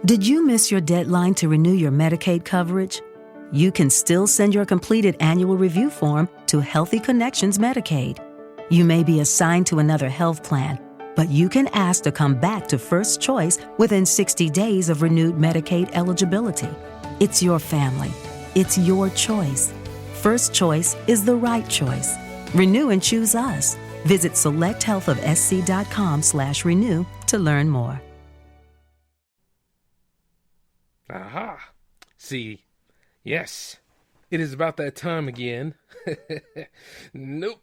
Did you miss your deadline to renew your Medicaid coverage? You can still send your completed annual review form to Healthy Connections Medicaid. You may be assigned to another health plan, but you can ask to come back to First Choice within 60 days of renewed Medicaid eligibility. It's your family. It's your choice. First Choice is the right choice. Renew and choose us. Visit selecthealthofsc.com/renew to learn more. Aha. See, yes, it is about that time again. Nope.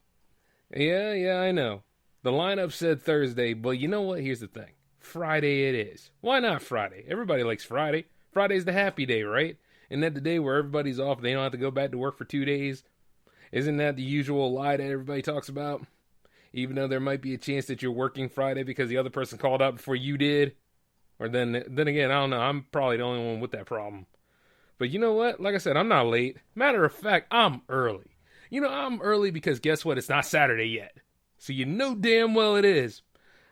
Yeah, I know. The lineup said Thursday, but you know what? Here's the thing. Friday it is. Why not Friday? Everybody likes Friday. Friday's the happy day, right? Isn't that the day where everybody's off, they don't have to go back to work for 2 days? Isn't that the usual lie that everybody talks about? Even though there might be a chance that you're working Friday because the other person called out before you did? Or then again, I don't know. I'm probably the only one with that problem. But you know what? Like I said, I'm not late. Matter of fact, I'm early. I'm early because guess what? It's not Saturday yet. So you know damn well it is.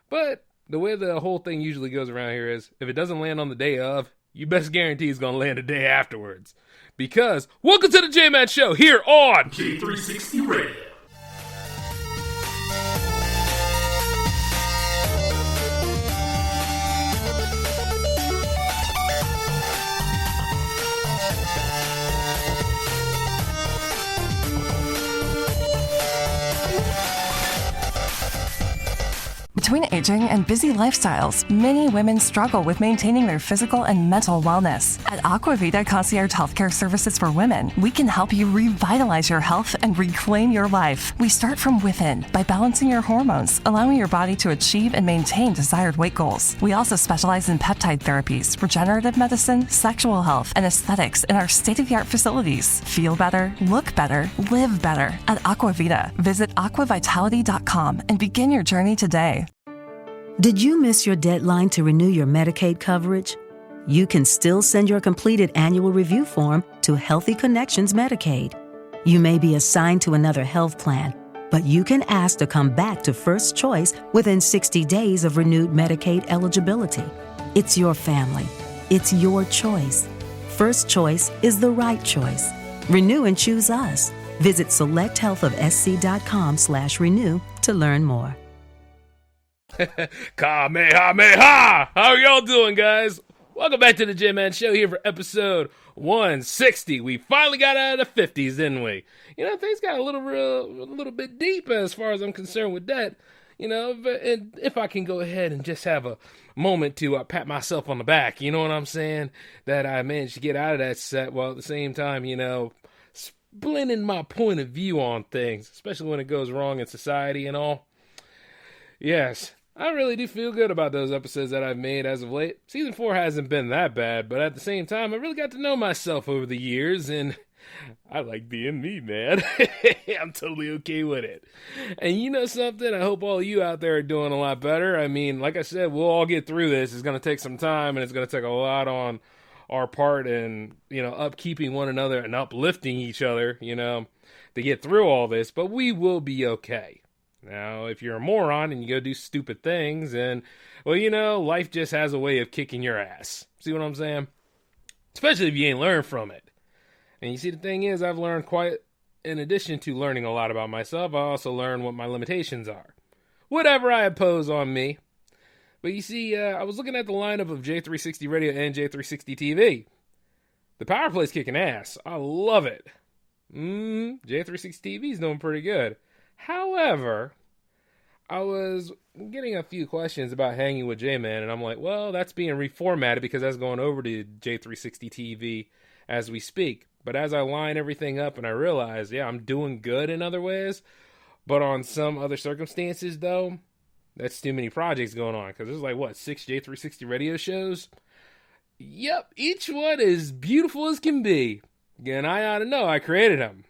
But the way the whole thing usually goes around here is, if it doesn't land on the day of, you best guarantee it's going to land the day afterwards. Because, welcome to the J-Man Show here on J360 Radio. Between aging and busy lifestyles, many women struggle with maintaining their physical and mental wellness. At Aquavita Concierge Healthcare Services for Women, we can help you revitalize your health and reclaim your life. We start from within by balancing your hormones, allowing your body to achieve and maintain desired weight goals. We also specialize in peptide therapies, regenerative medicine, sexual health, and aesthetics in our state-of-the-art facilities. Feel better, look better, live better at Aquavita. Visit aquavitality.com and begin your journey today. Did you miss your deadline to renew your Medicaid coverage? You can still send your completed annual review form to Healthy Connections Medicaid. You may be assigned to another health plan, but you can ask to come back to First Choice within 60 days of renewed Medicaid eligibility. It's your family. It's your choice. First Choice is the right choice. Renew and choose us. Visit selecthealthofsc.com/renew to learn more. Kamehameha! How are y'all doing, guys? Welcome back to the J-Man Show here for episode 160. We finally got out of the 50s, didn't we? Things got a little bit deep as far as I'm concerned with that. And if I can go ahead and just have a moment to pat myself on the back, you know what I'm saying? That I managed to get out of that set while at the same time, splitting my point of view on things, especially when it goes wrong in society and all. Yes. I really do feel good about those episodes that I've made as of late. Season 4 hasn't been that bad, but at the same time, I really got to know myself over the years, and I like being me, man. I'm totally okay with it. And you know something? I hope all of you out there are doing a lot better. I mean, like I said, we'll all get through this. It's going to take some time, and it's going to take a lot on our part in, upkeeping one another and uplifting each other, to get through all this, but we will be okay. Now, if you're a moron and you go do stupid things, and, life just has a way of kicking your ass. See what I'm saying? Especially if you ain't learned from it. And you see, the thing is, I've learned in addition to learning a lot about myself, I also learned what my limitations are. Whatever I impose on me. But you see, I was looking at the lineup of J360 Radio and J360 TV. The power play's kicking ass. I love it. J360 TV is doing pretty good. However, I was getting a few questions about hanging with J-Man, and I'm like, well, that's being reformatted because that's going over to J360 TV as we speak. But as I line everything up and I realize, I'm doing good in other ways, but on some other circumstances, though, that's too many projects going on because there's 6 J360 radio shows? Yep, each one is beautiful as can be. And I ought to know I created them.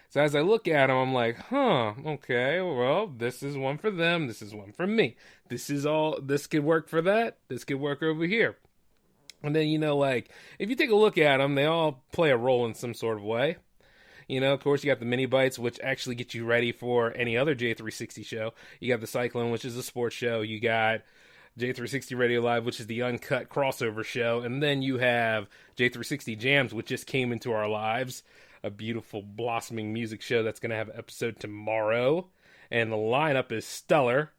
So as I look at them, I'm like, okay, well, this is one for them. This is one for me. This could work for that. This could work over here. And then, if you take a look at them, they all play a role in some sort of way. Of course, you got the mini bites, which actually get you ready for any other J360 show. You got the cycling, which is a sports show. You got J360 Radio Live, which is the uncut crossover show. And then you have J360 Jams, which just came into our lives. A beautiful, blossoming music show that's going to have an episode tomorrow. And the lineup is stellar.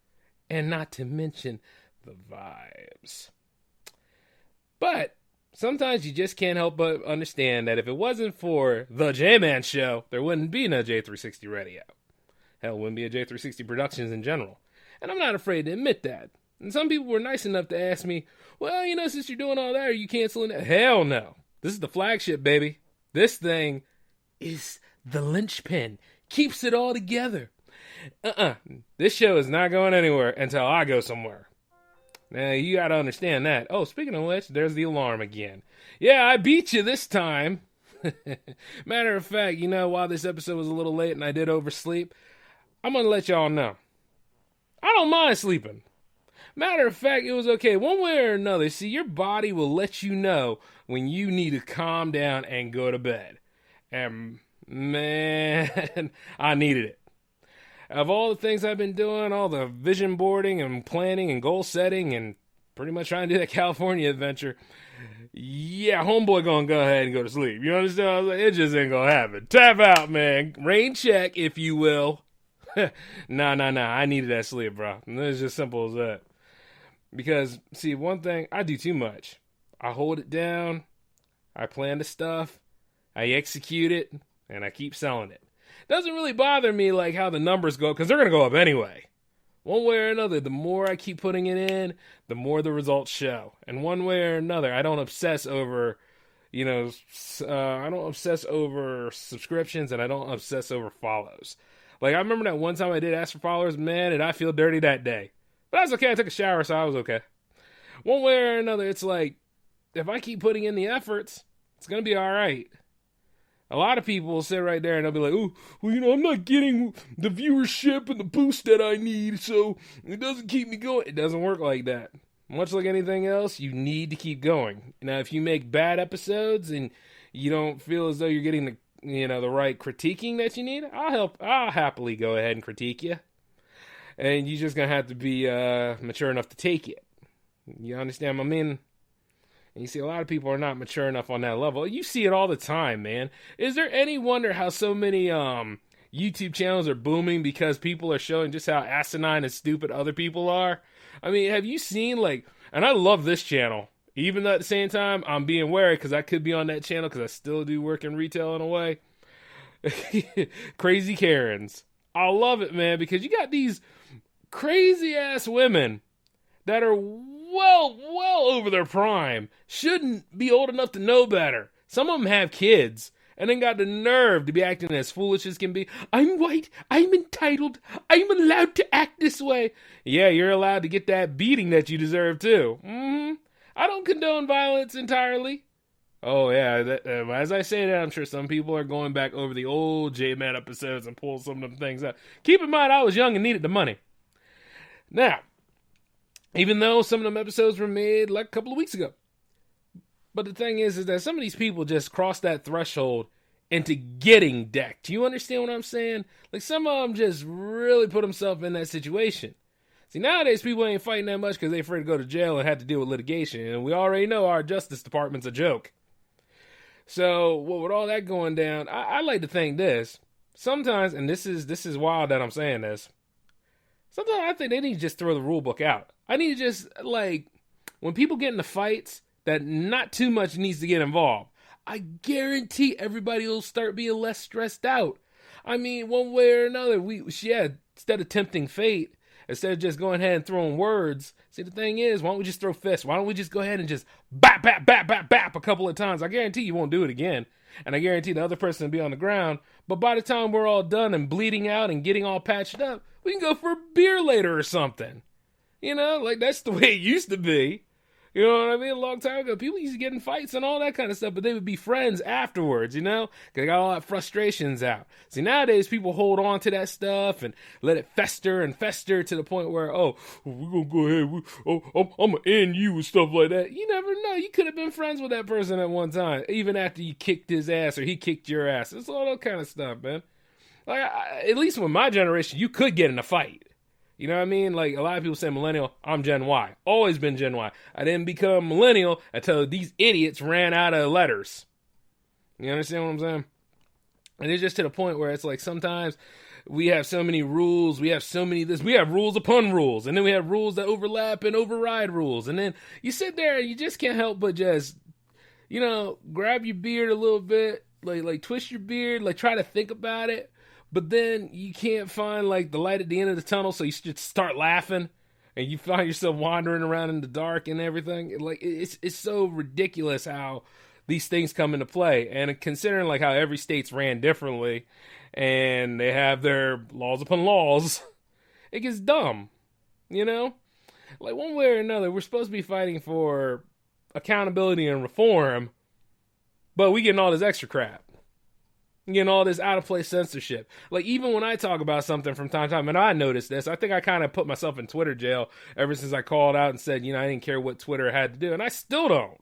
And not to mention the vibes. But sometimes you just can't help but understand that if it wasn't for the J-Man Show, there wouldn't be no J360 Radio. Hell, wouldn't be a J360 Productions in general. And I'm not afraid to admit that. And some people were nice enough to ask me, well, since you're doing all that, are you canceling it? Hell no. This is the flagship, baby. This thing is the linchpin. Keeps it all together. This show is not going anywhere until I go somewhere. Now, you gotta understand that. Oh, speaking of which, there's the alarm again. Yeah, I beat you this time. Matter of fact, while this episode was a little late and I did oversleep, I'm gonna let y'all know. I don't mind sleeping. Matter of fact, it was okay. One way or another, see, your body will let you know when you need to calm down and go to bed. And, man, I needed it. Of all the things I've been doing, all the vision boarding and planning and goal setting and pretty much trying to do that California adventure, yeah, homeboy gonna go ahead and go to sleep. You understand? I was like, it just ain't gonna happen. Tap out, man. Rain check, if you will. Nah. I needed that sleep, bro. It's just simple as that. Because, see, one thing, I do too much. I hold it down, I plan the stuff, I execute it, and I keep selling it. Doesn't really bother me like how the numbers go, because they're going to go up anyway. One way or another, the more I keep putting it in, the more the results show. And one way or another, I don't obsess over, I don't obsess over subscriptions, and I don't obsess over follows. Like, I remember that one time I did ask for followers, man, and I feel dirty that day. But that's okay, I took a shower, so I was okay. One way or another, it's like, if I keep putting in the efforts, it's going to be all right. A lot of people will sit right there and they'll be like, oh, well, I'm not getting the viewership and the boost that I need, so it doesn't keep me going. It doesn't work like that. Much like anything else, you need to keep going. Now, if you make bad episodes and you don't feel as though you're getting the right critiquing that you need, I'll happily go ahead and critique you. And you're just going to have to be mature enough to take it. You understand what I mean? And you see, a lot of people are not mature enough on that level. You see it all the time, man. Is there any wonder how so many YouTube channels are booming because people are showing just how asinine and stupid other people are? I mean, have you seen, and I love this channel, even though at the same time, I'm being wary because I could be on that channel because I still do work in retail in a way. Crazy Karens. I love it, man, because you got these crazy-ass women that are well over their prime, shouldn't be old enough to know better. Some of them have kids, and then got the nerve to be acting as foolish as can be. I'm white, I'm entitled, I'm allowed to act this way. Yeah, you're allowed to get that beating that you deserve too. I don't condone violence entirely. Oh yeah, as I say that, I'm sure some people are going back over the old J-Man episodes and pull some of them things out. Keep in mind, I was young and needed the money. Now, even though some of them episodes were made like a couple of weeks ago. But the thing is that some of these people just cross that threshold into getting decked. You understand what I'm saying? Like, some of them just really put themselves in that situation. See, nowadays people ain't fighting that much because they're afraid to go to jail and have to deal with litigation. And we already know our Justice Department's a joke. So, with all that going down, I like to think this. Sometimes, and this is wild that I'm saying this, sometimes I think they need to just throw the rule book out. I need to just, when people get into fights, that not too much needs to get involved. I guarantee everybody will start being less stressed out. I mean, one way or another, instead of tempting fate, instead of just going ahead and throwing words, see, the thing is, why don't we just throw fists? Why don't we just go ahead and just bap a couple of times? I guarantee you won't do it again. And I guarantee the other person will be on the ground. But by the time we're all done and bleeding out and getting all patched up, we can go for a beer later or something. That's the way it used to be. You know what I mean? A long time ago, people used to get in fights and all that kind of stuff, but they would be friends afterwards, because they got all that frustrations out. See, nowadays, people hold on to that stuff and let it fester and fester to the point where, we're going to go ahead, I'm going to end you and stuff like that. You never know. You could have been friends with that person at one time, even after you kicked his ass or he kicked your ass. It's all that kind of stuff, man. At least with my generation, you could get in a fight. You know what I mean? Like, a lot of people say millennial. I'm Gen Y. Always been Gen Y. I didn't become millennial until these idiots ran out of letters. You understand what I'm saying? And it's just to the point where it's like sometimes we have so many rules. We have so many this. We have rules upon rules. And then we have rules that overlap and override rules. And then you sit there and you just can't help but just, grab your beard a little bit. Like twist your beard. Like, try to think about it. But then you can't find, like, the light at the end of the tunnel, so you just start laughing, and you find yourself wandering around in the dark and everything. Like, it's so ridiculous how these things come into play. And considering, like, how every state's ran differently, and they have their laws upon laws, it gets dumb, Like, one way or another, we're supposed to be fighting for accountability and reform, but we getting all this extra crap. Getting all this out-of-place censorship. Like, even when I talk about something from time to time, and I noticed this, I think I kind of put myself in Twitter jail ever since I called out and said, I didn't care what Twitter had to do, and I still don't.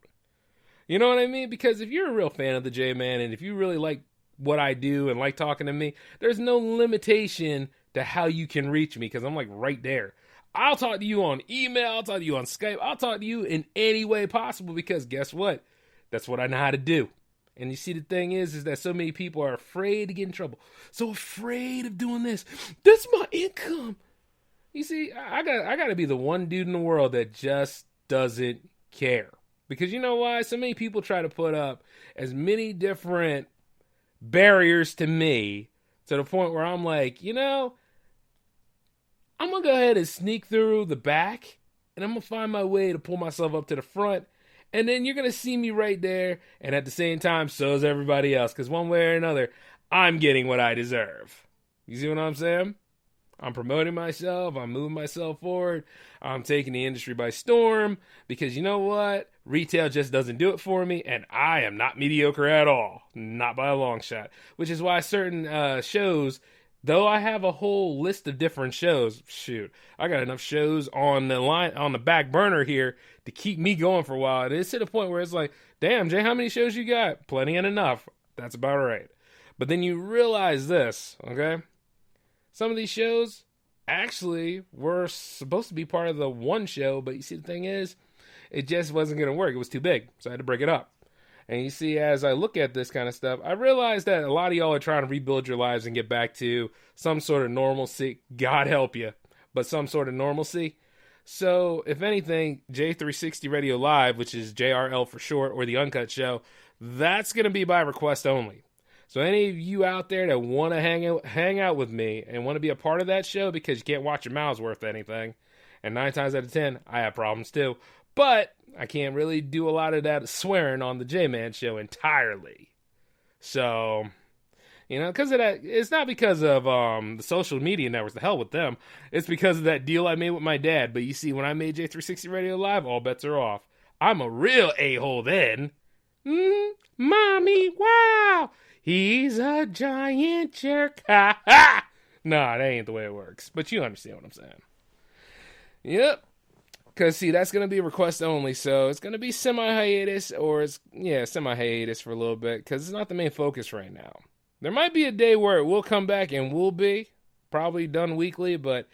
You know what I mean? Because if you're a real fan of the J-Man, and if you really like what I do and like talking to me, there's no limitation to how you can reach me, because I'm, like, right there. I'll talk to you on email, I'll talk to you on Skype, I'll talk to you in any way possible, because guess what? That's what I know how to do. And you see, the thing is that so many people are afraid to get in trouble. So afraid of doing this. That's my income. You see, I got to be the one dude in the world that just doesn't care. Because you know why? So many people try to put up as many different barriers to me, to the point where I'm like, I'm going to go ahead and sneak through the back, and I'm going to find my way to pull myself up to the front. And then you're going to see me right there. And at the same time, so is everybody else. Because one way or another, I'm getting what I deserve. You see what I'm saying? I'm promoting myself. I'm moving myself forward. I'm taking the industry by storm. Because you know what? Retail just doesn't do it for me. And I am not mediocre at all. Not by a long shot. Which is why certain shows... Though I have a whole list of different shows, I got enough shows on the back burner here to keep me going for a while. And it's to the point where it's like, damn, Jay, how many shows you got? Plenty and enough. That's about right. But then you realize this, okay? Some of these shows actually were supposed to be part of the one show, but you see, the thing is, it just wasn't going to work. It was too big, so I had to break it up. And you see, as I look at this kind of stuff, I realize that a lot of y'all are trying to rebuild your lives and get back to some sort of normalcy. God help you, but some sort of normalcy. So, if anything, J360 Radio Live, which is JRL for short, or the Uncut Show, that's going to be by request only. So any of you out there that want to hang out with me and want to be a part of that show, because you can't watch your mouths worth anything, and 9 times out of 10, I have problems too, but I can't really do a lot of that swearing on the J-Man show entirely. So, because of that, it's not because of the social media networks, the hell with them. It's because of that deal I made with my dad. But you see, when I made J360 Radio Live, all bets are off. I'm a real a-hole then. Mommy, wow, he's a giant jerk. Ha ha! Nah, that ain't the way it works. But you understand what I'm saying. Yep. Because, see, that's going to be request only, so it's going to be semi-hiatus, or semi-hiatus for a little bit, because it's not the main focus right now. There might be a day where it will come back and will be probably done weekly, but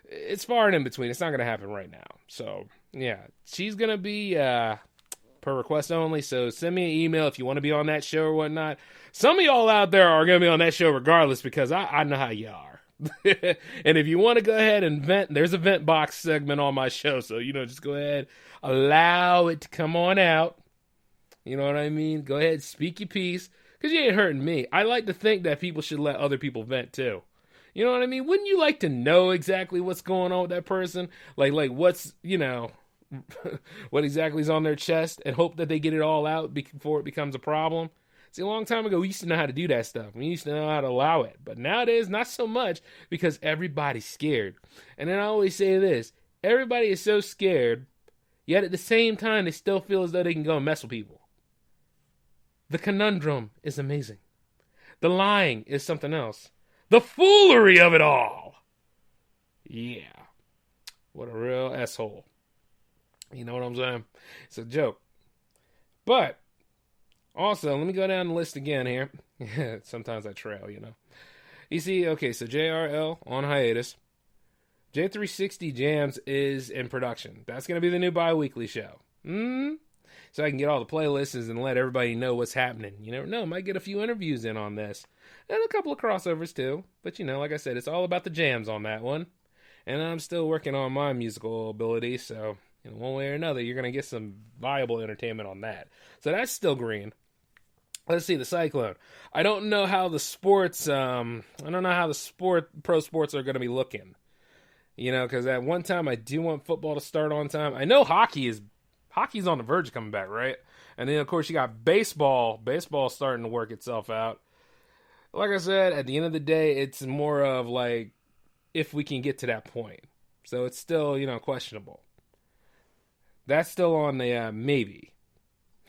it's far and in between. It's not going to happen right now. So, yeah, she's going to be per request only, so send me an email if you want to be on that show or whatnot. Some of y'all out there are going to be on that show regardless, because I know how you are. And if you want to go ahead and vent, there's a vent box segment on my show, so just go ahead, allow it to come on out. You know what I mean? Go ahead, speak your piece, because you ain't hurting me. I like to think that people should let other people vent too. You know what I mean? Wouldn't you like to know exactly what's going on with that person? Like what's what exactly is on their chest, and hope that they get it all out before it becomes a problem. See, a long time ago, we used to know how to do that stuff. We used to know how to allow it. But nowadays, not so much, because everybody's scared. And then I always say this. Everybody is so scared, yet at the same time, they still feel as though they can go and mess with people. The conundrum is amazing. The lying is something else. The foolery of it all. Yeah. What a real asshole. You know what I'm saying? It's a joke. But... also, let me go down the list again here. Sometimes I trail, You see, okay, so JRL on hiatus. J360 Jams is in production. That's going to be the new bi-weekly show. So I can get all the playlists and let everybody know what's happening. You never know, might get a few interviews in on this. And a couple of crossovers too. But like I said, it's all about the jams on that one. And I'm still working on my musical ability, so one way or another, you're going to get some viable entertainment on that. So that's still green. Let's see, the Cyclone. I don't know how the sports, pro sports are going to be looking. Because at one time I do want football to start on time. I know hockey's on the verge of coming back, right? And then, of course, you got baseball. Baseball's starting to work itself out. Like I said, at the end of the day, it's more of like if we can get to that point. So it's still, questionable. That's still on the maybe.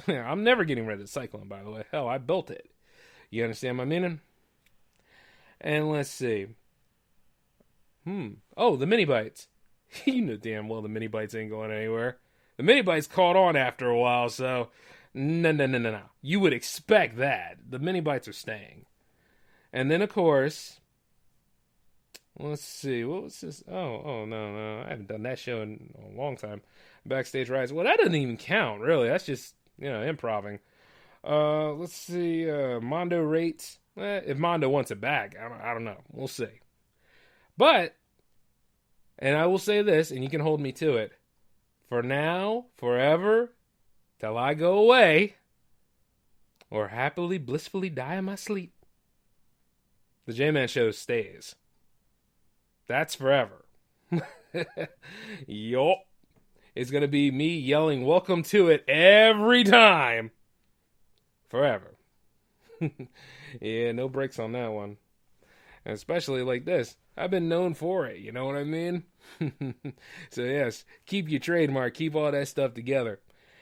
I'm never getting rid of the Cyclone, by the way. Hell, I built it. You understand my meaning? And let's see. Oh, the mini bites. You know damn well the mini bites ain't going anywhere. The mini bites caught on after a while, so no. You would expect that. The mini bites are staying. And then, of course, let's see. What was this? Oh, no. I haven't done that show in a long time. Backstage Rides. Well, that doesn't even count, really. That's just, improving. Let's see. Mondo rates. If Mondo wants it back, I don't know. We'll see. But, and I will say this, and you can hold me to it. For now, forever, till I go away, or happily, blissfully die in my sleep, the J-Man Show stays. That's forever. Yup. It's going to be me yelling, welcome to it every time. Forever. Yeah, no breaks on that one. And especially like this. I've been known for it, you know what I mean? So yes, keep your trademark, keep all that stuff together.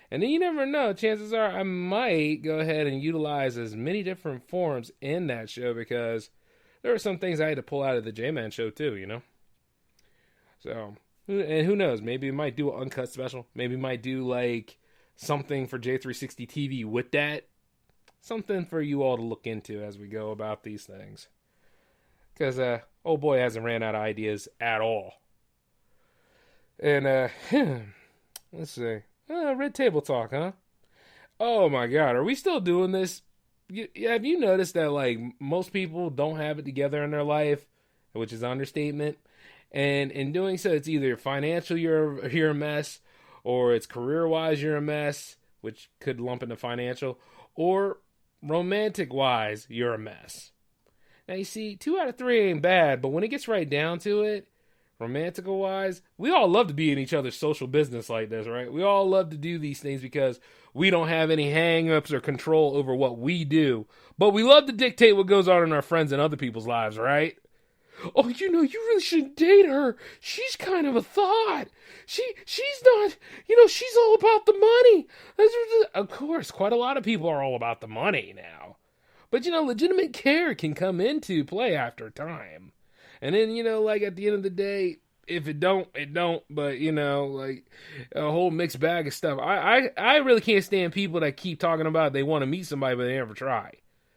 And then you never know, chances are I might go ahead and utilize as many different forms in that show because there are some things I had to pull out of the J-Man Show too, So, and who knows, maybe we might do an uncut special. Maybe we might do like something for J360 TV with that. Something for you all to look into as we go about these things. Because old boy hasn't ran out of ideas at all. And let's see. Red Table Talk, huh? Oh my God, are we still doing this? Have you noticed that like most people don't have it together in their life, which is an understatement? And in doing so, it's either financial you're a mess, or it's career-wise you're a mess, which could lump into financial, or romantic-wise you're a mess. Now, you see, 2 out of 3 ain't bad, but when it gets right down to it, romantical-wise, we all love to be in each other's social business like this, right? We all love to do these things because we don't have any hang-ups or control over what we do, but we love to dictate what goes on in our friends and other people's lives, right? Oh, you really shouldn't date her. She's kind of a thought. She's not, she's all about the money. Of course, quite a lot of people are all about the money now. But, legitimate care can come into play after time. And then, like at the end of the day, if it don't, it don't. But, like a whole mixed bag of stuff. I really can't stand people that keep talking about they want to meet somebody, but they never try.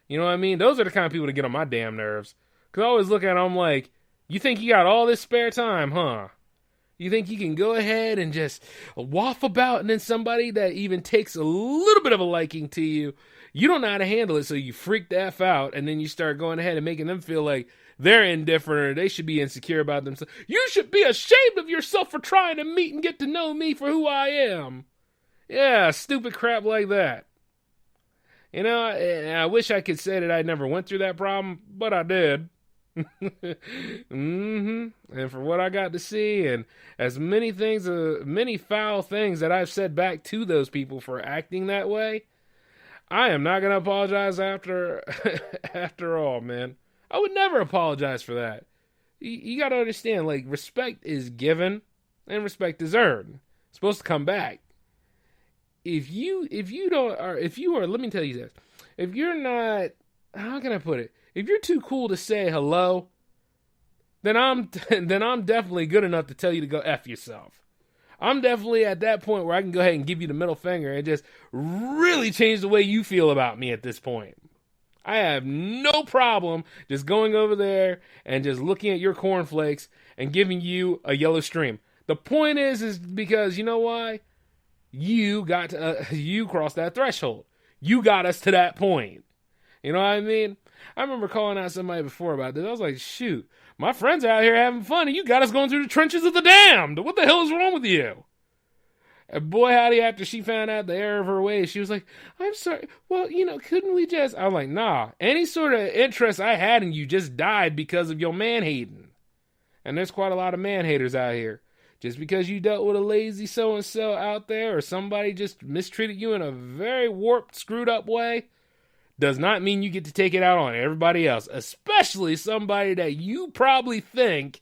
You know what I mean? Those are the kind of people that get on my damn nerves. Because I always look at them like, you think you got all this spare time, huh? You think you can go ahead and just waff about, and then somebody that even takes a little bit of a liking to you, you don't know how to handle it, so you freak the F out, and then you start going ahead and making them feel like they're indifferent or they should be insecure about themselves. You should be ashamed of yourself for trying to meet and get to know me for who I am. Yeah, stupid crap like that. I wish I could say that I never went through that problem, but I did. And for what I got to see, and as many foul things that I've said back to those people for acting that way, I am not gonna apologize after all, man. I would never apologize for that. You gotta understand, like, respect is given and respect is earned. It's supposed to come back. If you are, let me tell you this. If you're not, how can I put it? If you're too cool to say hello, then I'm definitely good enough to tell you to go F yourself. I'm definitely at that point where I can go ahead and give you the middle finger and just really change the way you feel about me at this point. I have no problem just going over there and just looking at your cornflakes and giving you a yellow stream. The point is because you know why? You crossed that threshold. You got us to that point. You know what I mean? I remember calling out somebody before about this. I was like, shoot, my friends are out here having fun, and you got us going through the trenches of the damned. What the hell is wrong with you? And boy, howdy, after she found out the error of her ways, she was like, I'm sorry. Well, couldn't we just... I was like, nah. Any sort of interest I had in you just died because of your man-hating. And there's quite a lot of man-haters out here. Just because you dealt with a lazy so-and-so out there or somebody just mistreated you in a very warped, screwed up way does not mean you get to take it out on everybody else, especially somebody that you probably think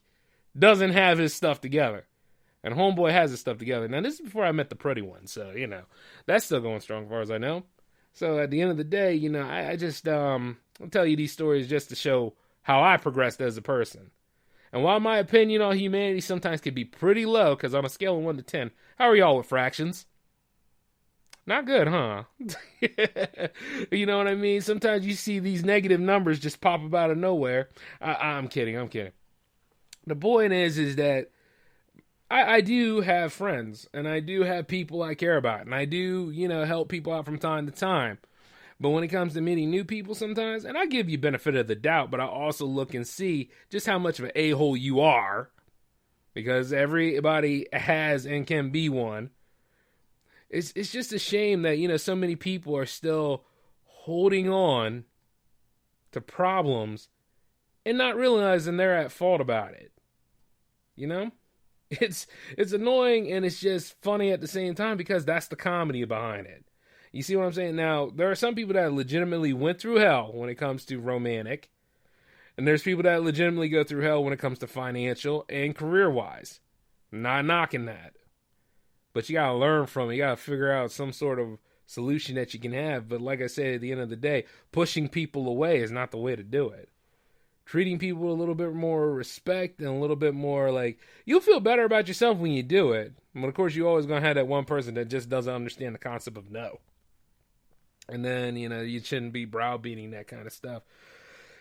doesn't have his stuff together. And homeboy has his stuff together. Now, this is before I met the pretty one, so, that's still going strong as far as I know. So, at the end of the day, I just, I'll tell you these stories just to show how I progressed as a person. And while my opinion on humanity sometimes can be pretty low, because on a scale of 1 to 10, how are y'all with fractions? Not good, huh? You know what I mean? Sometimes you see these negative numbers just pop up out of nowhere. I'm kidding. The point is that I do have friends, and I do have people I care about, and I do, help people out from time to time. But when it comes to meeting new people sometimes, and I give you benefit of the doubt, but I also look and see just how much of an a-hole you are, because everybody has and can be one. It's just a shame that, so many people are still holding on to problems and not realizing they're at fault about it. It's annoying, and it's just funny at the same time because that's the comedy behind it. You see what I'm saying? Now, there are some people that legitimately went through hell when it comes to romantic, and there's people that legitimately go through hell when it comes to financial and career-wise. I'm not knocking that. But you gotta learn from it. You gotta figure out some sort of solution that you can have. But like I said, at the end of the day, pushing people away is not the way to do it. Treating people with a little bit more respect and a little bit more you'll feel better about yourself when you do it. But of course, you're always gonna have that one person that just doesn't understand the concept of no. And then, you shouldn't be browbeating that kind of stuff.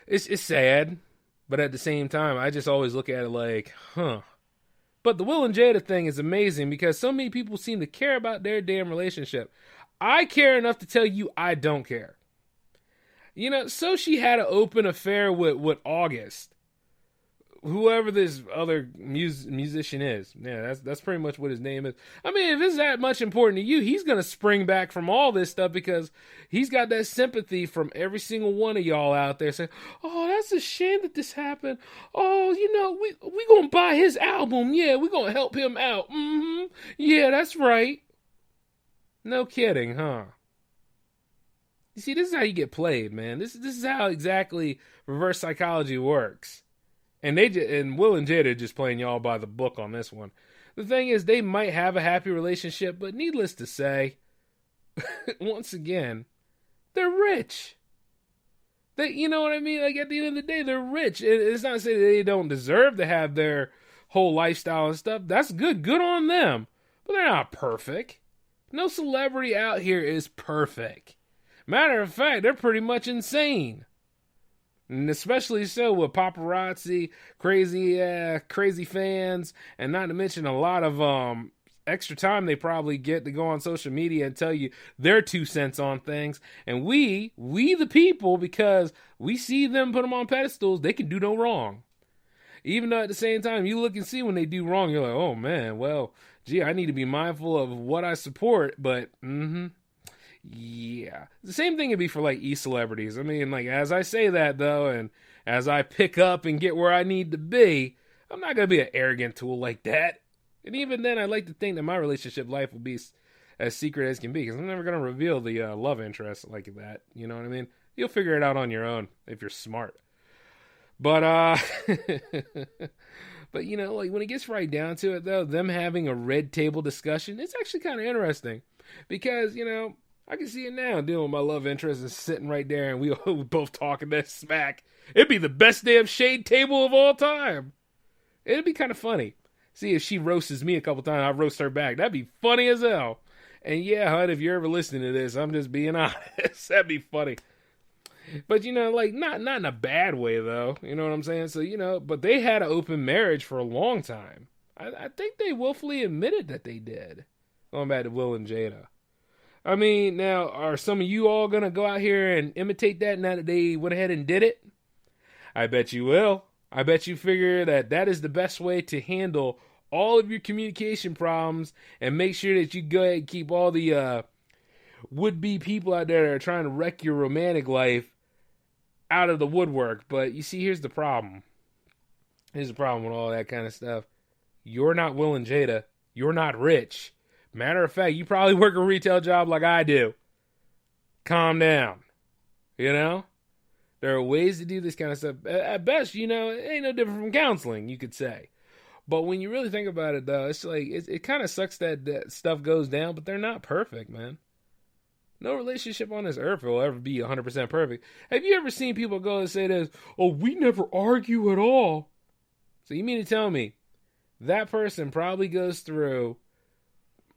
It's sad, but at the same time, I just always look at it But the Will and Jada thing is amazing because so many people seem to care about their damn relationship. I care enough to tell you I don't care. So she had an open affair with August. Whoever this other musician is. Yeah, that's pretty much what his name is. I mean, if it's that much important to you, he's going to spring back from all this stuff because he's got that sympathy from every single one of y'all out there saying, oh, that's a shame that this happened. Oh, we going to buy his album. Yeah, we going to help him out. Mm-hmm. Yeah, that's right. No kidding, huh? You see, this is how you get played, man. This is how exactly reverse psychology works. And Will and Jada are just playing y'all by the book on this one. The thing is, they might have a happy relationship, but needless to say, once again, they're rich. You know what I mean? At the end of the day, they're rich. It's not to say that they don't deserve to have their whole lifestyle and stuff. That's good. Good on them. But they're not perfect. No celebrity out here is perfect. Matter of fact, they're pretty much insane. And especially so with paparazzi, crazy fans, and not to mention a lot of extra time they probably get to go on social media and tell you their 2 cents on things. And we the people, because we see them, put them on pedestals, they can do no wrong. Even though at the same time, you look and see when they do wrong, you're like, oh man, well, gee, I need to be mindful of what I support, but yeah. The same thing would be for e-celebrities. I mean, as I say that though, and as I pick up and get where I need to be, I'm not going to be an arrogant tool like that. And even then, I'd like to think that my relationship life will be as secret as can be, because I'm never going to reveal the love interest like that. You know what I mean? You'll figure it out on your own if you're smart. But, but when it gets right down to it though, them having a red table discussion, it's actually kind of interesting because, I can see it now, dealing with my love interest and sitting right there and we both talking that smack. It'd be the best damn shade table of all time. It'd be kind of funny. See, if she roasts me a couple times, I roast her back. That'd be funny as hell. And yeah, hon, if you're ever listening to this, I'm just being honest. That'd be funny. But, like, not in a bad way, though. You know what I'm saying? So, but they had an open marriage for a long time. I think they willfully admitted that they did. Going back to Will and Jada. I mean, now, are some of you all going to go out here and imitate that now that they went ahead and did it? I bet you will. I bet you figure that is the best way to handle all of your communication problems and make sure that you go ahead and keep all the would-be people out there that are trying to wreck your romantic life out of the woodwork. But you see, here's the problem. Here's the problem with all that kind of stuff. You're not Will and Jada. You're not rich. Matter of fact, you probably work a retail job like I do. Calm down. There are ways to do this kind of stuff. At best, it ain't no different from counseling, you could say. But when you really think about it, though, it's like, it kind of sucks that stuff goes down, but they're not perfect, man. No relationship on this earth will ever be 100% perfect. Have you ever seen people go and say this, oh, we never argue at all? So you mean to tell me that person probably goes through,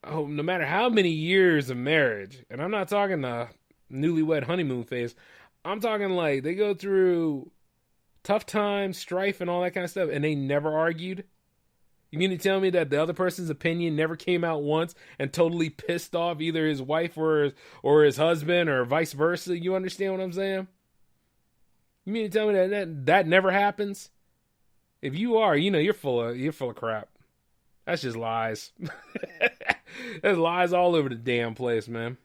no matter how many years of marriage, and I'm not talking the newlywed honeymoon phase, I'm talking like they go through tough times, strife, and all that kind of stuff, and they never argued? You mean to tell me that the other person's opinion never came out once and totally pissed off either his wife or his husband or vice versa? You understand what I'm saying? You mean to tell me that never happens? If you are, you're full of crap. That's just lies. There's lies all over the damn place, man.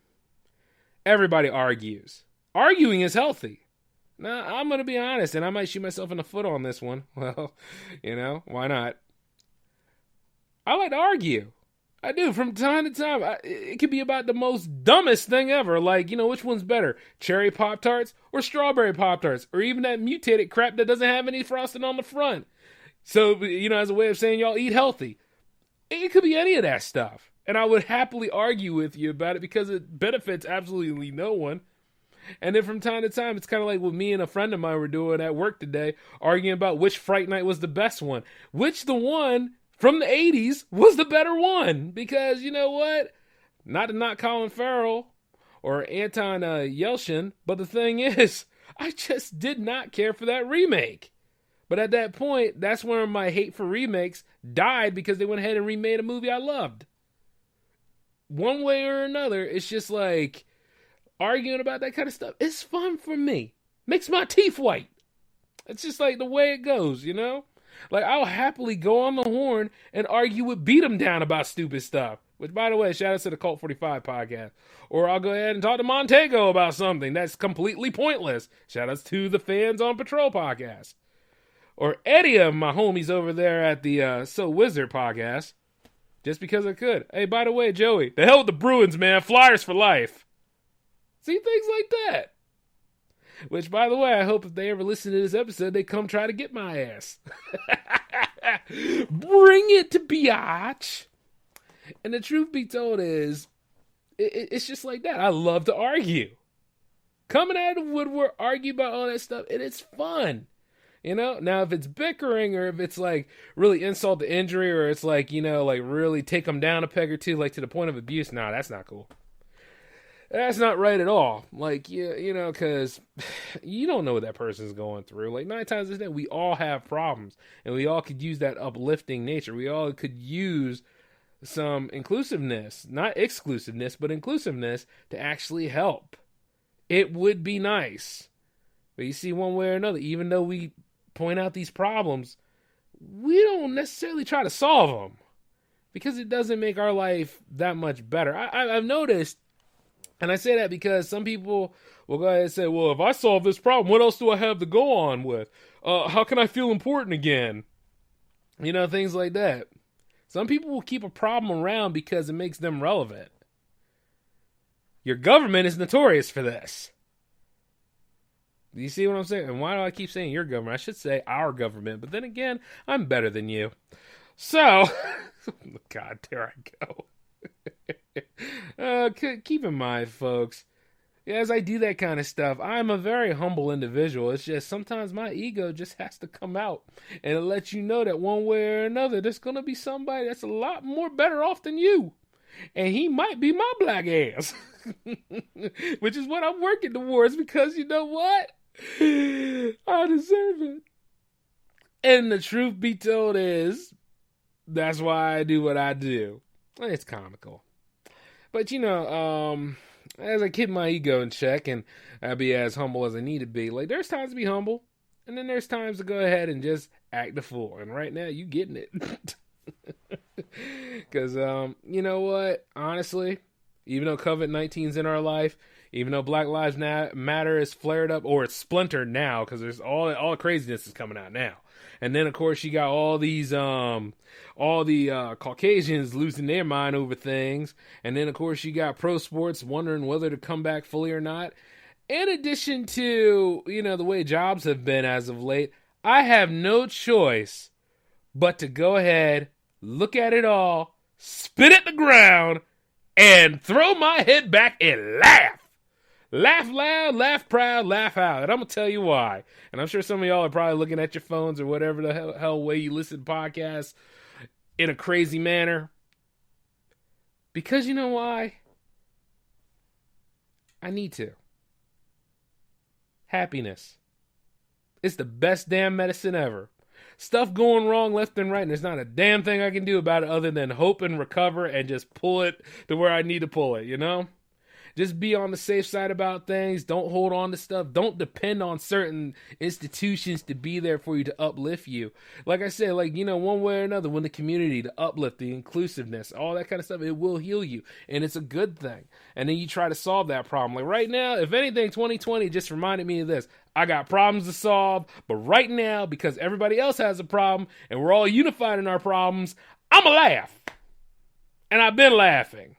Everybody argues. Arguing is healthy. Now, I'm going to be honest, and I might shoot myself in the foot on this one. Well, why not? I like to argue. I do from time to time. It could be about the most dumbest thing ever. Like, which one's better? Cherry Pop-Tarts or strawberry Pop-Tarts? Or even that mutated crap that doesn't have any frosting on the front. So, as a way of saying y'all eat healthy. It could be any of that stuff. And I would happily argue with you about it because it benefits absolutely no one. And then from time to time, it's kind of like what me and a friend of mine were doing at work today, arguing about which Fright Night was the best one. Which the one from the 80s was the better one. Because, you know what? Not to knock Colin Farrell or Anton Yelchin, but the thing is, I just did not care for that remake. But at that point, that's where my hate for remakes died because they went ahead and remade a movie I loved. One way or another, it's just like arguing about that kind of stuff. It's fun for me. Makes my teeth white. It's just like the way it goes, Like, I'll happily go on the horn and argue with Beat 'em Down about stupid stuff. Which, by the way, shout out to the Cult 45 podcast. Or I'll go ahead and talk to Montego about something that's completely pointless. Shout outs to the Fans on Patrol podcast. Or any of my homies over there at the So Wizard podcast. Just because I could. Hey, by the way, Joey, the hell with the Bruins, man. Flyers for life. See, things like that. Which, by the way, I hope if they ever listen to this episode, they come try to get my ass. Bring it to biatch. And the truth be told is, it's just like that. I love to argue. Coming out of the woodwork, argue about all that stuff, and it's fun. Now if it's bickering or if it's like really insult to injury or it's like, like really take them down a peg or two, like to the point of abuse, nah, that's not cool. That's not right at all. Like, because you don't know what that person's going through. Like 9 times out of 10, we all have problems and we all could use that uplifting nature. We all could use some inclusiveness, not exclusiveness, but inclusiveness to actually help. It would be nice. But you see, one way or another, even though we point out these problems, we don't necessarily try to solve them because it doesn't make our life that much better. I've noticed, and I say that because some people will go ahead and say, well, if I solve this problem, what else do I have to go on with? How can I feel important again? Things like that. Some people will keep a problem around because it makes them relevant. Your government is notorious for this. Do you see what I'm saying? And why do I keep saying your government? I should say our government. But then again, I'm better than you. So, God, there I go. Keep in mind, folks, as I do that kind of stuff, I'm a very humble individual. It's just sometimes my ego just has to come out and let you know that one way or another, there's going to be somebody that's a lot more better off than you. And he might be my black ass. Which is what I'm working towards, because you know what? I deserve it. And the truth be told is, that's why I do what I do. It's comical. But as I keep my ego in check and I be as humble as I need to be, like, there's times to be humble, and then there's times to go ahead and just act the fool. And right now, you getting it. Because, you know what? Honestly, even though COVID-19 is in our life, even though Black Lives Matter is flared up, or it's splintered now, because there's all the craziness is coming out now. And then, of course, you got all these, all the Caucasians losing their mind over things. And then, of course, you got pro sports wondering whether to come back fully or not. In addition to, the way jobs have been as of late, I have no choice but to go ahead, look at it all, spit at the ground, and throw my head back and laugh. Laugh loud, laugh proud, laugh out. And I'm going to tell you why. And I'm sure some of y'all are probably looking at your phones or whatever the hell way you listen to podcasts in a crazy manner. Because you know why? I need to. Happiness. It's the best damn medicine ever. Stuff going wrong left and right, and there's not a damn thing I can do about it other than hope and recover and just pull it to where I need to pull it, Just be on the safe side about things. Don't hold on to stuff. Don't depend on certain institutions to be there for you, to uplift you. Like I said, one way or another, when the community, the uplift, the inclusiveness, all that kind of stuff, it will heal you. And it's a good thing. And then you try to solve that problem. Like right now, if anything, 2020 just reminded me of this. I got problems to solve, but right now, because everybody else has a problem and we're all unified in our problems, I'm going to laugh. And I've been laughing.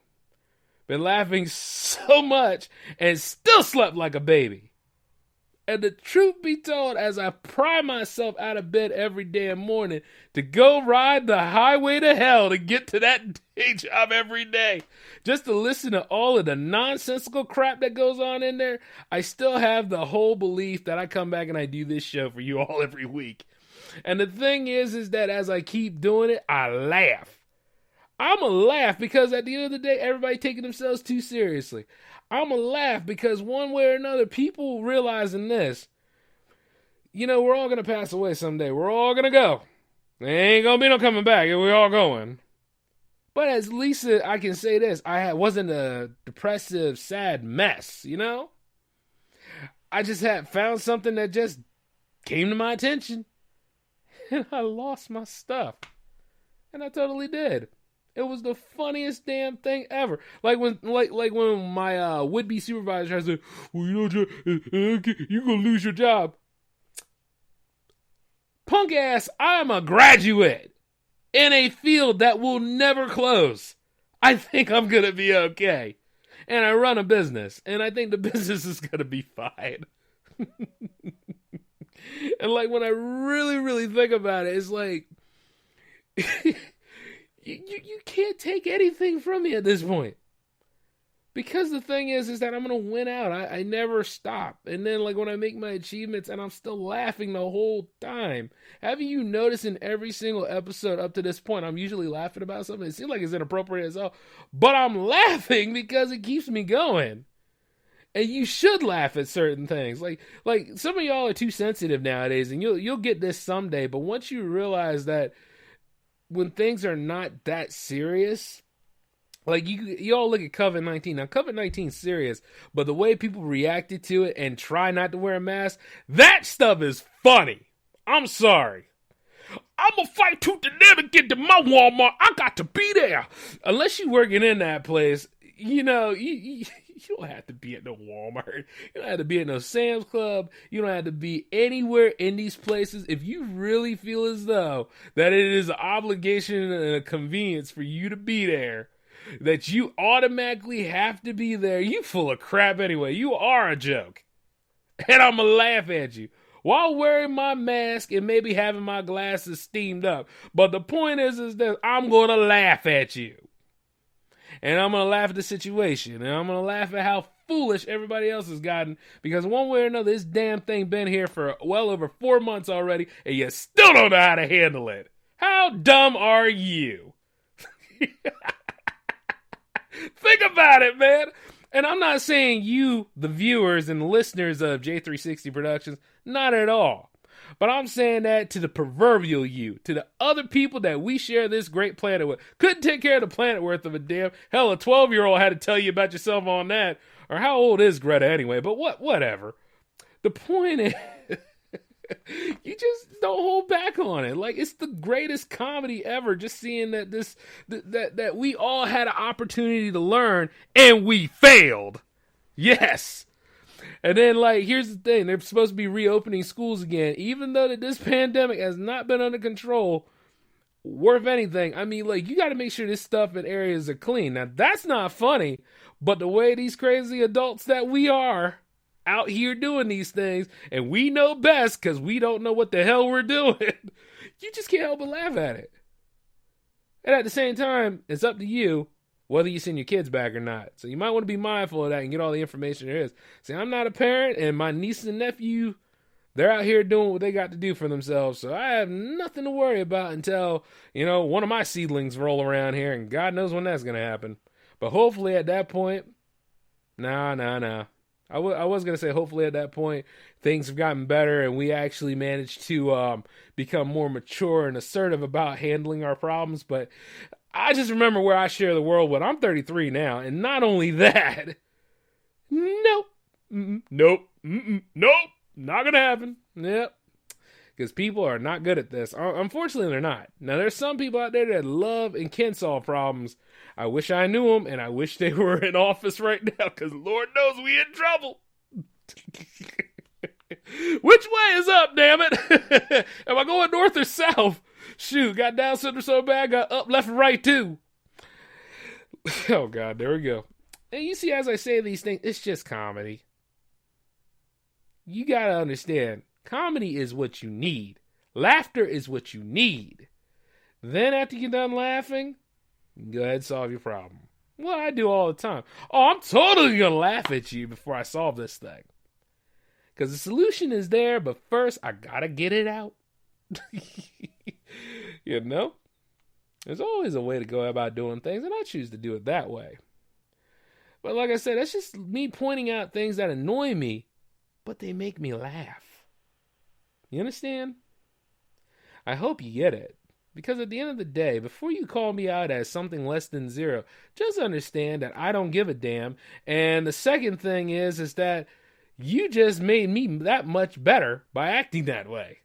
Been laughing so much and still slept like a baby. And the truth be told, as I pry myself out of bed every damn morning to go ride the highway to hell to get to that day job every day, just to listen to all of the nonsensical crap that goes on in there, I still have the whole belief that I come back and I do this show for you all every week. And the thing is that as I keep doing it, I laugh. I'm going to laugh because at the end of the day, everybody taking themselves too seriously. I'm going to laugh because one way or another, people realizing this, we're all going to pass away someday. We're all going to go. There ain't going to be no coming back. We're all going. But at least I can say this. Wasn't a depressive, sad mess, I just had found something that just came to my attention. And I lost my stuff. And I totally did. It was the funniest damn thing ever. Like when my would-be supervisor said, "Well, you're gonna lose your job." Punk ass, I'm a graduate in a field that will never close. I think I'm gonna be okay, and I run a business, and I think the business is gonna be fine. And when I really, really think about it, it's like. You can't take anything from me at this point. Because the thing is that I'm going to win out. I never stop. And then when I make my achievements and I'm still laughing the whole time. Haven't you noticed in every single episode up to this point, I'm usually laughing about something. It seems like it's inappropriate as hell. But I'm laughing because it keeps me going. And you should laugh at certain things. Like some of y'all are too sensitive nowadays. And you'll get this someday. But once you realize that when things are not that serious, you all look at COVID-19. Now, COVID-19 is serious, but the way people reacted to it and try not to wear a mask, that stuff is funny. I'm sorry. I'm going to fight tooth and nail to get to my Walmart. I got to be there. Unless you're working in that place, you don't have to be at no Walmart. You don't have to be at no Sam's Club. You don't have to be anywhere in these places. If you really feel as though that it is an obligation and a convenience for you to be there, that you automatically have to be there, you full of crap anyway. You are a joke. And I'm going to laugh at you while wearing my mask and maybe having my glasses steamed up. But the point is that I'm going to laugh at you. And I'm going to laugh at the situation. And I'm going to laugh at how foolish everybody else has gotten. Because one way or another, this damn thing been here for well over 4 months already. And you still don't know how to handle it. How dumb are you? Think about it, man. And I'm not saying you, the viewers and the listeners of J360 Productions, not at all. But I'm saying that to the proverbial you, to the other people that we share this great planet with. Couldn't take care of the planet worth of a damn. Hell, a 12-year-old had to tell you about yourself on that. Or how old is Greta anyway? But whatever. The point is, you just don't hold back on it. Like, it's the greatest comedy ever. Just seeing that that we all had an opportunity to learn and we failed. Yes. And then, like, here's the thing. They're supposed to be reopening schools again. Even though that this pandemic has not been under control, worth anything. I mean, like, you got to make sure this stuff in areas are clean. Now, that's not funny. But the way these crazy adults that we are out here doing these things, and we know best because we don't know what the hell we're doing, you just can't help but laugh at it. And at the same time, it's up to you whether you send your kids back or not. So you might want to be mindful of that and get all the information there is. See, I'm not a parent, and my niece and nephew, they're out here doing what they got to do for themselves. So I have nothing to worry about until, one of my seedlings roll around here, and God knows when that's going to happen. But hopefully at that point, nah. I was going to say hopefully at that point things have gotten better and we actually managed to become more mature and assertive about handling our problems. But I just remember where I share the world with. I'm 33 now. And not only that, nope, not going to happen. Yep. Because people are not good at this. Unfortunately, they're not. Now, there's some people out there that love and can solve problems. I wish I knew them, and I wish they were in office right now, because Lord knows we in trouble. Which way is up, damn it? Am I going north or south? Shoot, got down syndrome so bad, got up, left, and right, too. Oh, God, there we go. And you see, as I say these things, it's just comedy. You got to understand. Comedy is what you need. Laughter is what you need. Then after you're done laughing, go ahead and solve your problem. Well, I do all the time. Oh, I'm totally going to laugh at you before I solve this thing. Because the solution is there, but first I got to get it out. There's always a way to go about doing things, and I choose to do it that way. But like I said, that's just me pointing out things that annoy me, but they make me laugh. You understand? I hope you get it. Because at the end of the day, before you call me out as something less than zero, just understand that I don't give a damn. And the second thing is that you just made me that much better by acting that way.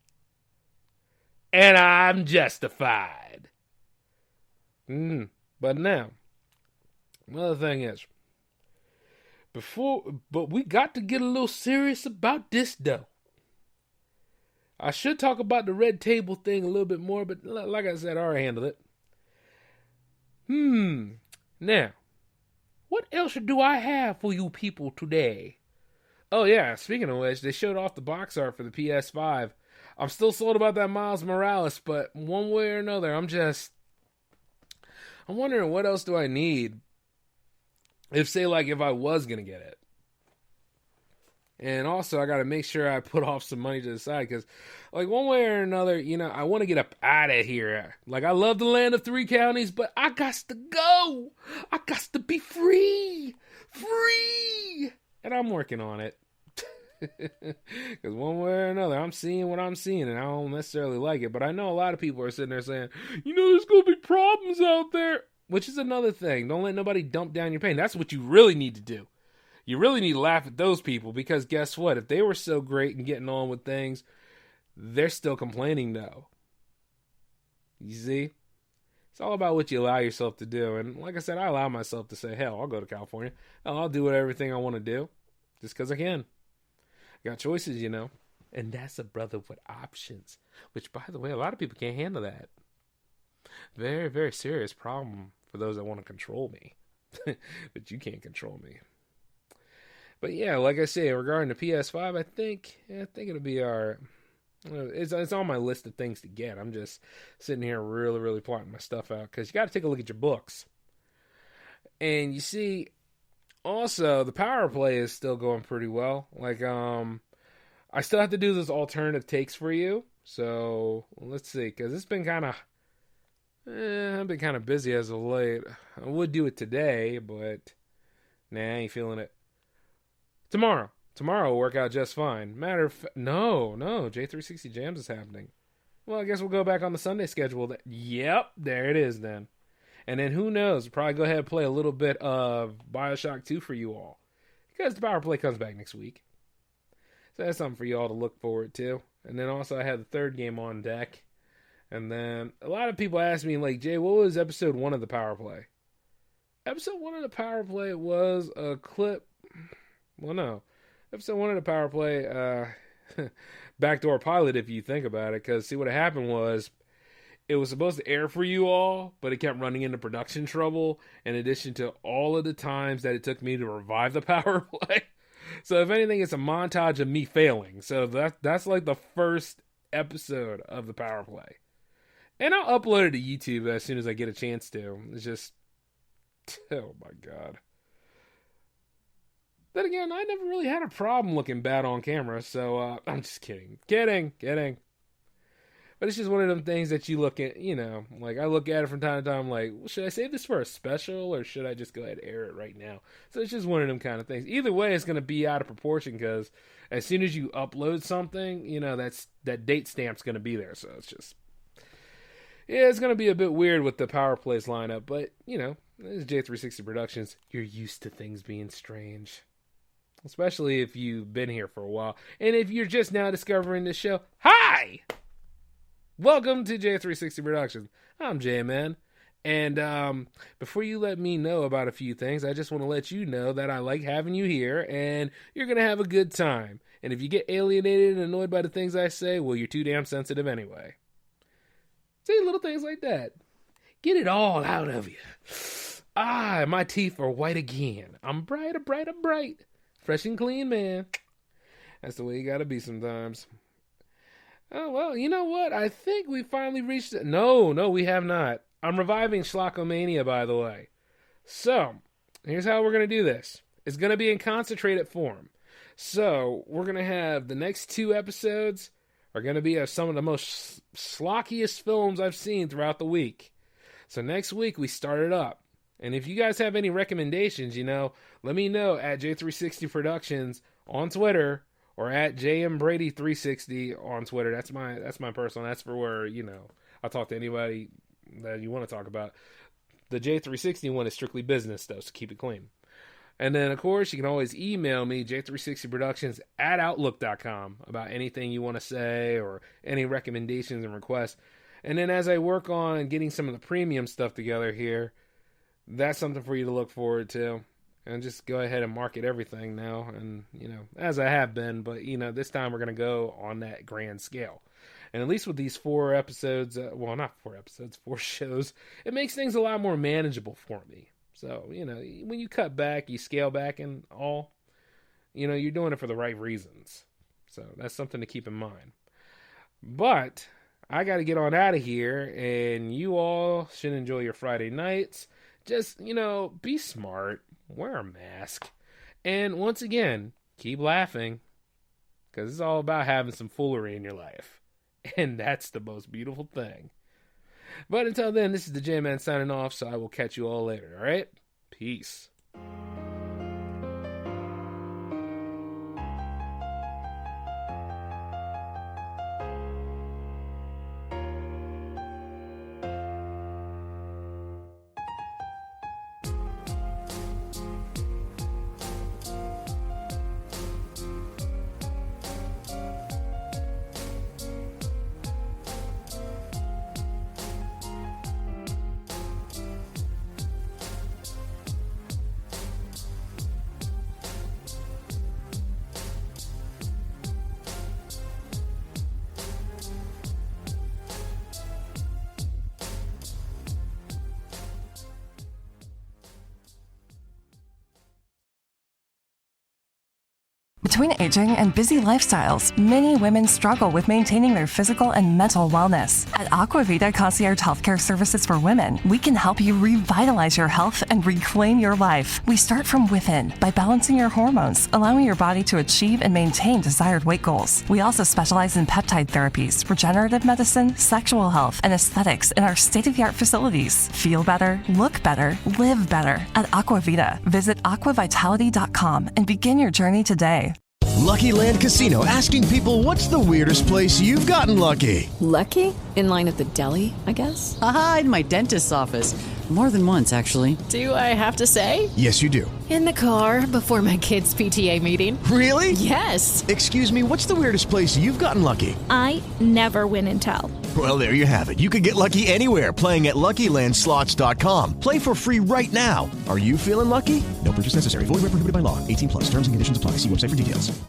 And I'm justified. But now, another thing is, but we got to get a little serious about this though. I should talk about the red table thing a little bit more, but like I said, I already handled it. Now, what else do I have for you people today? Oh yeah, speaking of which, they showed off the box art for the PS5. I'm still sold about that Miles Morales, but one way or another, I'm wondering what else do I need if I was going to get it. And also, I got to make sure I put off some money to the side because, like, one way or another, I want to get up out of here. Like, I love the land of three counties, but I got to go. I got to be free. And I'm working on it. Because one way or another, I'm seeing what I'm seeing, and I don't necessarily like it. But I know a lot of people are sitting there saying, there's going to be problems out there. Which is another thing. Don't let nobody dump down your pain. That's what you really need to do. You really need to laugh at those people because guess what? If they were so great and getting on with things, they're still complaining though. You see? It's all about what you allow yourself to do. And like I said, I allow myself to say, hell, I'll go to California. Hell, I'll do everything I want to do just because I can. I got choices, And that's a brother with options. Which, by the way, a lot of people can't handle that. Very, very serious problem for those that want to control me. But you can't control me. But yeah, like I say, regarding the PS5, I think it'll be our. It's on my list of things to get. I'm just sitting here really, really plotting my stuff out because you got to take a look at your books. And you see, also the power play is still going pretty well. Like, I still have to do those alternative takes for you. So let's see, because it's been kind of. I've been kind of busy as of late. I would do it today, but Nah, I ain't feeling it. Tomorrow will work out just fine. No, J360 Jams is happening. Well, I guess we'll go back on the Sunday schedule. Yep, there it is then. And then who knows? We'll probably go ahead and play a little bit of Bioshock 2 for you all. Because the Power Play comes back next week. So that's something for you all to look forward to. And then also I had the third game on deck. And then a lot of people ask me, like, Jay, what was episode 1 of the Power Play? Episode 1 of the Power Play was a clip. Well, no. Episode 1 of the Power Play, backdoor pilot if you think about it. Because, see, what happened was, it was supposed to air for you all, but it kept running into production trouble, in addition to all of the times that it took me to revive the Power Play. So, if anything, it's a montage of me failing. So, that's like the first episode of the Power Play. And I'll upload it to YouTube as soon as I get a chance to. It's just, oh my God. Then again, I never really had a problem looking bad on camera, so I'm just kidding. Kidding. But it's just one of them things that you look at, you know, like I look at it from time to time, like, well, should I save this for a special or should I just go ahead and air it right now? So it's just one of them kind of things. Either way, it's going to be out of proportion because as soon as you upload something, you know, that date stamp's going to be there. So it's just, yeah, it's going to be a bit weird with the Power Plays lineup, but, you know, this is J360 Productions. You're used to things being strange. Especially if you've been here for a while. And if you're just now discovering this show, hi! Welcome to J360 Productions. I'm J-Man. And before you let me know about a few things, I just want to let you know that I like having you here and you're going to have a good time. And if you get alienated and annoyed by the things I say, well, you're too damn sensitive anyway. See, little things like that. Get it all out of you. Ah, my teeth are white again. I'm bright. Fresh and clean, man. That's the way you gotta be sometimes. Oh, well, you know what? I think we finally reached it. No, we have not. I'm reviving Schlockomania, by the way. So, here's how we're going to do this. It's going to be in concentrated form. So, we're going to have the next 2 episodes are going to be of some of the most schlockiest films I've seen throughout the week. So, next week, we start it up. And if you guys have any recommendations, you know, let me know at J360 Productions on Twitter or at JMBrady360 on Twitter. That's my personal. That's for where, you know, I'll talk to anybody that you want to talk about. The J360 one is strictly business, though, so keep it clean. And then, of course, you can always email me, J360Productions at Outlook.com, about anything you want to say or any recommendations and requests. And then as I work on getting some of the premium stuff together here, that's something for you to look forward to. And just go ahead and market everything now. And, you know, as I have been. But, you know, this time we're going to go on that grand scale. And at least with these 4 episodes, well, not 4 episodes, 4 shows, it makes things a lot more manageable for me. So, you know, when you cut back, you scale back and all, you know, you're doing it for the right reasons. So that's something to keep in mind. But I got to get on out of here. And you all should enjoy your Friday nights. Just, you know, be smart. Wear a mask. And once again, keep laughing. Because it's all about having some foolery in your life. And that's the most beautiful thing. But until then, this is the J-Man signing off. So I will catch you all later. Alright? Peace. Between aging and busy lifestyles, many women struggle with maintaining their physical and mental wellness. At Aquavita Concierge Healthcare Services for Women, we can help you revitalize your health and reclaim your life. We start from within by balancing your hormones, allowing your body to achieve and maintain desired weight goals. We also specialize in peptide therapies, regenerative medicine, sexual health, and aesthetics in our state-of-the-art facilities. Feel better, look better, live better at Aquavita. Visit aquavitality.com and begin your journey today. Lucky Land Casino, asking people, what's the weirdest place you've gotten lucky? Lucky? In line at the deli, I guess? Aha, in my dentist's office. More than once, actually. Do I have to say? Yes, you do. In the car before my kids' PTA meeting. Really? Yes. Excuse me, what's the weirdest place you've gotten lucky? I never win and tell. Well, there you have it. You can get lucky anywhere, playing at LuckyLandSlots.com. Play for free right now. Are you feeling lucky? No purchase necessary. Void where prohibited by law. 18+. Terms and conditions apply. See website for details.